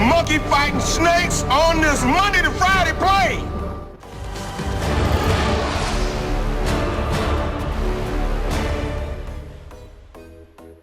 monkey fighting snakes on this Monday to Friday plane.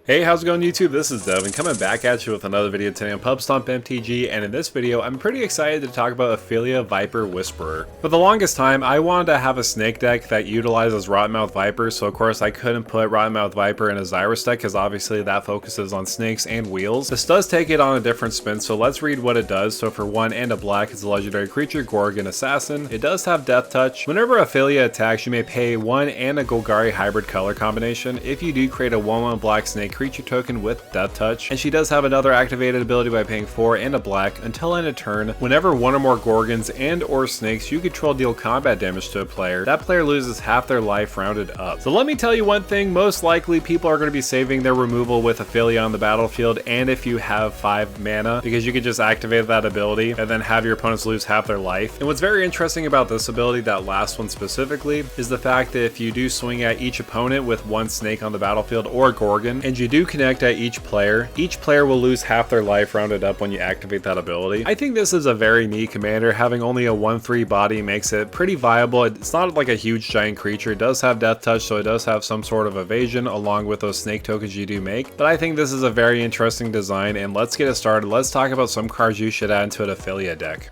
Hey, how's it going YouTube? This is Devin coming back at you with another video today on Pub Stomp MTG, and in this video I'm pretty excited to talk about Aphelia Viper Whisperer. For the longest time I wanted to have a snake deck that utilizes Rottenmouth Viper, so of course I couldn't put Rottenmouth Viper in a Xyrus deck because obviously that focuses on snakes and wheels. This does take it on a different spin, so let's read what it does. So for 1 and a black, it's a legendary creature, Gorgon Assassin. It does have Death Touch. Whenever Aphelia attacks, you may pay 1 and a Golgari hybrid color combination. If you do, create a 1/1 black snake creature token with Death Touch, and she does have another activated ability by paying 4 and a black. Until end of turn, whenever 1 or more Gorgons and or snakes you control deal combat damage to a player, that player loses half their life rounded up. So let me tell you one thing, most likely people are going to be saving their removal with Aphelia on the battlefield, and if you have 5 mana, because you could just activate that ability and then have your opponents lose half their life. And what's very interesting about this ability, that last one specifically, is the fact that if you do swing at each opponent with 1 snake on the battlefield or Gorgon, and you do connect at each player will lose half their life rounded up when you activate that ability. I think this is a very neat commander. Having only a 1/3 body makes it pretty viable. It's not like a huge giant creature. It does have Death Touch, so it does have some sort of evasion along with those snake tokens you do make. But I think this is a very interesting design, and let's get it started. Let's talk about some cards you should add into an Aphelia deck.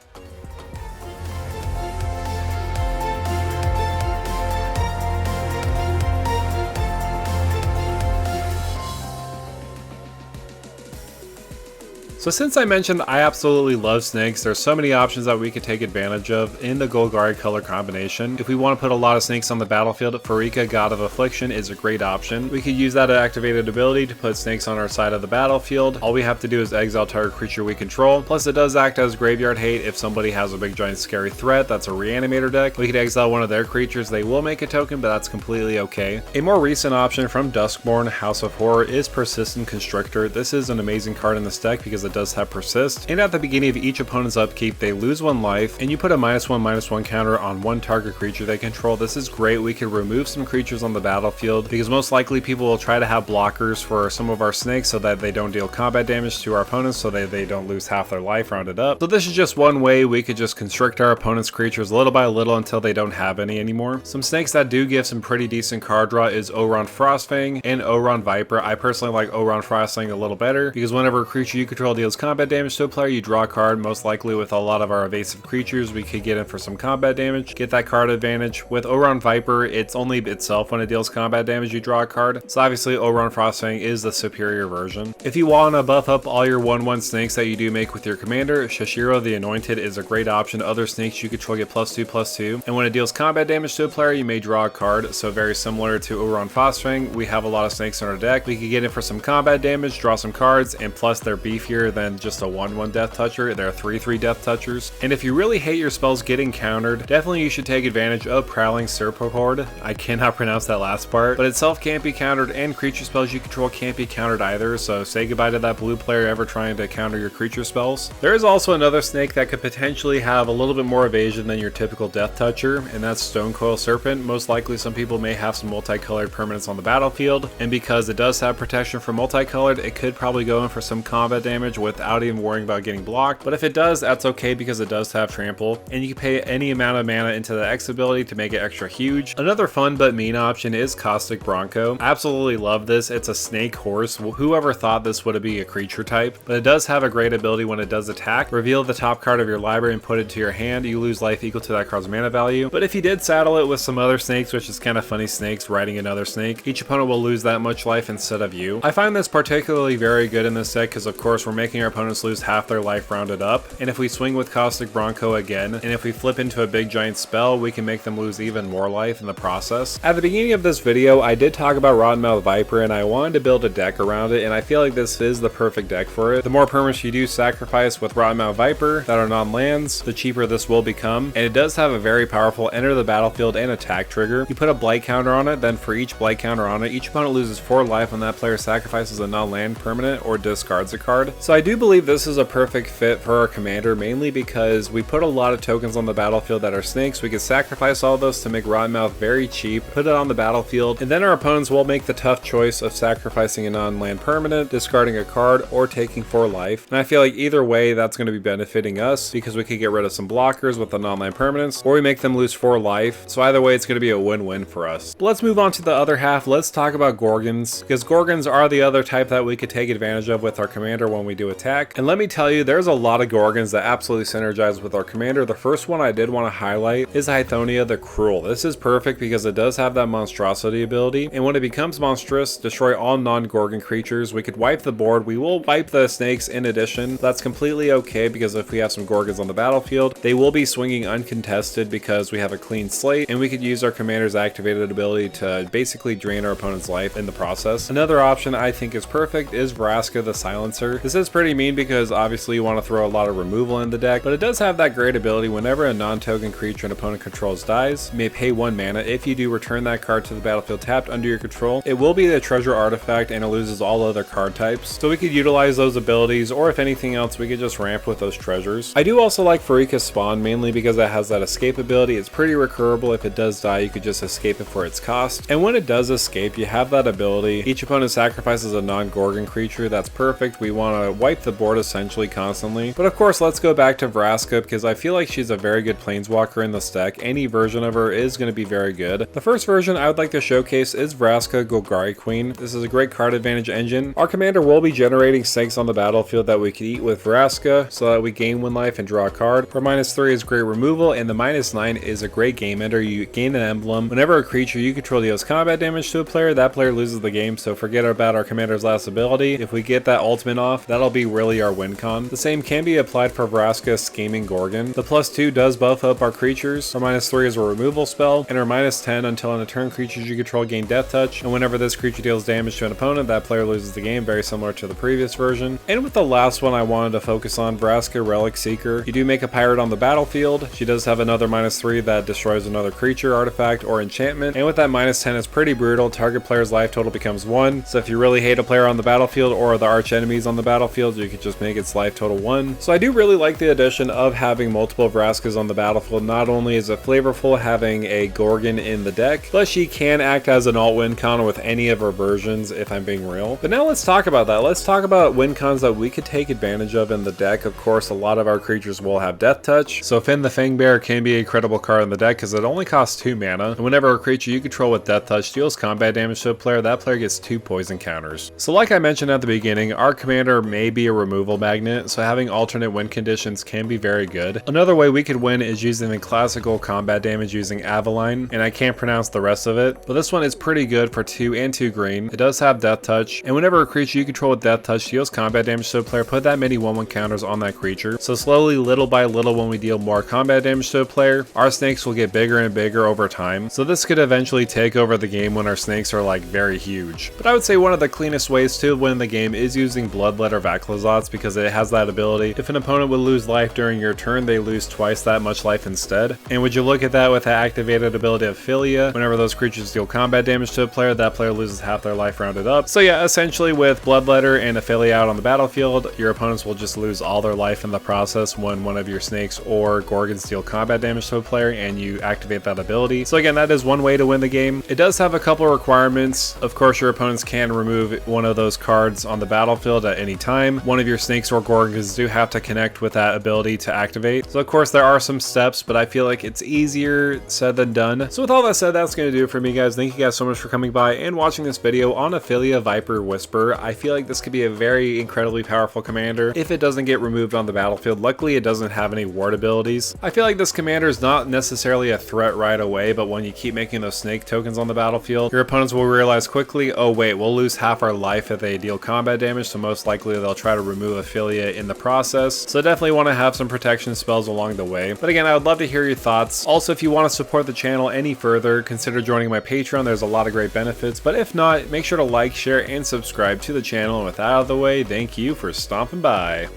So since I mentioned I absolutely love snakes, there's so many options that we could take advantage of in the Golgari color combination. If we want to put a lot of snakes on the battlefield, Farika, God of Affliction, is a great option. We could use that activated ability to put snakes on our side of the battlefield. All we have to do is exile target creature we control. Plus it does act as graveyard hate if somebody has a big giant scary threat that's a reanimator deck. We could exile one of their creatures. They will make a token, but that's completely okay. A more recent option from Duskborn House of Horror is Persistent Constrictor. This is an amazing card in this deck because it does have persist, and at the beginning of each opponent's upkeep they lose 1 life, and you put a -1/-1 counter on 1 target creature they control. This is great. We could remove some creatures on the battlefield because most likely people will try to have blockers for some of our snakes so that they don't deal combat damage to our opponents, so they don't lose half their life rounded up. So this is just one way we could just constrict our opponent's creatures little by little until they don't have any anymore. Some snakes that do give some pretty decent card draw is Oron Frostfang and Oron Viper. I personally like Oron Frostfang a little better because whenever a creature you control deals combat damage to a player, you draw a card. Most likely with a lot of our evasive creatures we could get in for some combat damage, get that card advantage. With Oron Viper, it's only itself when it deals combat damage you draw a card, so obviously Oron Frostfang is the superior version. If you want to buff up all your 1/1 snakes that you do make with your commander, Shashiro the Anointed is a great option. Other snakes you control get +2/+2, and when it deals combat damage to a player you may draw a card. So very similar to Oron Frostfang, we have a lot of snakes in our deck. We could get in for some combat damage, draw some cards, and plus they're beefier than just a 1/1 Death Toucher. They're 3/3 Death Touchers. And if you really hate your spells getting countered, definitely you should take advantage of Prowling Serpopord. I cannot pronounce that last part, but itself can't be countered, and creature spells you control can't be countered either, so say goodbye to that blue player ever trying to counter your creature spells. There is also another snake that could potentially have a little bit more evasion than your typical Death Toucher, and that's Stonecoil Serpent. Most likely some people may have some multicolored permanents on the battlefield, and because it does have protection from multicolored, it could probably go in for some combat damage without even worrying about getting blocked. But if it does, that's okay because it does have trample, and you can pay any amount of mana into the X ability to make it extra huge. Another fun but mean option is Caustic Bronco. I absolutely love this. It's a snake horse. Whoever thought this would be a creature type, but it does have a great ability. When it does attack, reveal the top card of your library and put it to your hand. You lose life equal to that card's mana value. But if you did saddle it with some other snakes, which is kind of funny, snakes riding another snake, each opponent will lose that much life instead of you. I find this particularly very good in this deck because of course we're making our opponents lose half their life rounded up, and if we swing with Caustic Bronco again, and if we flip into a big giant spell, we can make them lose even more life in the process. At the beginning of this video I did talk about Rottenmouth Viper, and I wanted to build a deck around it, and I feel like this is the perfect deck for it. The more permanents you do sacrifice with Rottenmouth Viper that are non-lands, the cheaper this will become, and it does have a very powerful enter the battlefield and attack trigger. You put a blight counter on it, then for each blight counter on it, each opponent loses 4 life when that player sacrifices a non-land permanent or discards a card. So I do believe this is a perfect fit for our commander, mainly because we put a lot of tokens on the battlefield that are snakes. We could sacrifice all those to make Rottenmouth very cheap, put it on the battlefield, and then our opponents will make the tough choice of sacrificing a non-land permanent, discarding a card, or taking 4 life. And I feel like either way that's going to be benefiting us, because we could get rid of some blockers with the non-land permanents, or we make them lose 4 life. So either way it's going to be a win-win for us. But let's move on to the other half. Let's talk about Gorgens, because Gorgens are the other type that we could take advantage of with our commander when we do attack. And let me tell you, there's a lot of Gorgens that absolutely synergize with our commander. The first one I did want to highlight is Aphelia the Cruel. This is perfect because it does have that monstrosity ability, and when it becomes monstrous, destroy all non-Gorgon creatures. We could wipe the board. We will wipe the snakes in addition. That's completely okay, because if we have some Gorgons on the battlefield, they will be swinging uncontested because we have a clean slate, and we could use our commander's activated ability to basically drain our opponent's life in the process. Another option I think is perfect is Vraska the Silencer. This is pretty mean because obviously you want to throw a lot of removal in the deck, but it does have that great ability. Whenever a non-token creature an opponent controls dies, you may pay 1 mana. If you do, return that card to the battlefield tapped under your control. It will be the treasure artifact and it loses all other card types, so we could utilize those abilities, or if anything else we could just ramp with those treasures. I do also like Pharika's Spawn, mainly because it has that escape ability. It's pretty recurable. If it does die, you could just escape it for its cost, and when it does escape, you have that ability. Each opponent sacrifices a non-Gorgon creature. That's perfect. We want to wipe the board essentially constantly. But of course, let's go back to Vraska, because I feel like she's a very good planeswalker in this deck. Any version of her is going to be very good. The first version I would like to showcase is Vraska Golgari Queen. This is a great card advantage engine. Our commander will be generating snakes on the battlefield that we could eat with Vraska, so that we gain 1 life and draw a card. Her -3 is great removal, and the -9 is a great game ender. You gain an emblem. Whenever a creature you control deals combat damage to a player, that player loses the game, so forget about our commander's last ability. If we get that ultimate off, that'll be really our win con. The same can be applied for Vraska Scheming Gorgon. The +2 does buff up our creatures. Her -3 is a removal spell, and her -10 until on a turn creatures you control gain Death Touch, and whenever this creature deals damage to an opponent, that player loses the game, very similar to the previous version. And with the last one I wanted to focus on, Vraska Relic Seeker. You do make a pirate on the battlefield. She does have another -3 that destroys another creature, artifact, or enchantment, and with that -10 it's pretty brutal. Target player's life total becomes 1, so if you really hate a player on the battlefield or the arch enemies on the battlefield, you could just make its life total 1. So I do really like the addition of having multiple Vraskas on the battlefield. Not only is it flavorful having a Gorgon in the deck, but she can act as an alt win con with any of her versions, if I'm being real. But now let's talk about that. Let's talk about win cons that we could take advantage of in the deck. Of course, a lot of our creatures will have Death Touch, so Finn the Fangbearer can be a credible card in the deck because it only costs 2 mana, and whenever a creature you control with Death Touch deals combat damage to a player, that player gets 2 poison counters. So like I mentioned at the beginning, our commander may be a removal magnet, so having alternate win conditions can be very good. Another way we could win is using the classical combat damage using Aveline, and I can't pronounce the rest of it, but this one is pretty good for 2 and 2 green. It does have Death Touch, and whenever a creature you control with Death Touch deals combat damage to a player, put that many 1/1 counters on that creature. So slowly, little by little, when we deal more combat damage to a player, our snakes will get bigger and bigger over time. So this could eventually take over the game when our snakes are like very huge. But I would say one of the cleanest ways to win the game is using Bloodletter Vaclazots, because it has that ability. If an opponent would lose life during your turn, they lose twice that much life instead. And would you look at that with the activated ability of Aphelia? Whenever those creatures deal combat damage to a player, that player loses half their life rounded up. So yeah, essentially with Bloodletter and Aphelia out on the battlefield, your opponents will just lose all their life in the process when one of your snakes or Gorgons deal combat damage to a player and you activate that ability. So again, that is one way to win the game. It does have a couple requirements. Of course, your opponents can remove one of those cards on the battlefield at any time. One of your snakes or Gorgons do have to connect with that ability to activate. So of course there are some steps, but I feel like it's easier said than done. So with all that said, that's going to do it for me, guys. Thank you guys so much for coming by and watching this video on Aphelia Viper Whisper. I feel like this could be a very incredibly powerful commander if it doesn't get removed on the battlefield. Luckily, it doesn't have any ward abilities. I feel like this commander is not necessarily a threat right away, but when you keep making those snake tokens on the battlefield, your opponents will realize quickly, oh wait, we'll lose half our life if they deal combat damage, so most likely they'll try to remove Aphelia in the process. So definitely want to have some protection spells along the way. But again, I would love to hear your thoughts. Also, if you want to support the channel any further, consider joining my Patreon. There's a lot of great benefits. But if not, make sure to like, share, and subscribe to the channel. And with that out of the way, thank you for stomping by.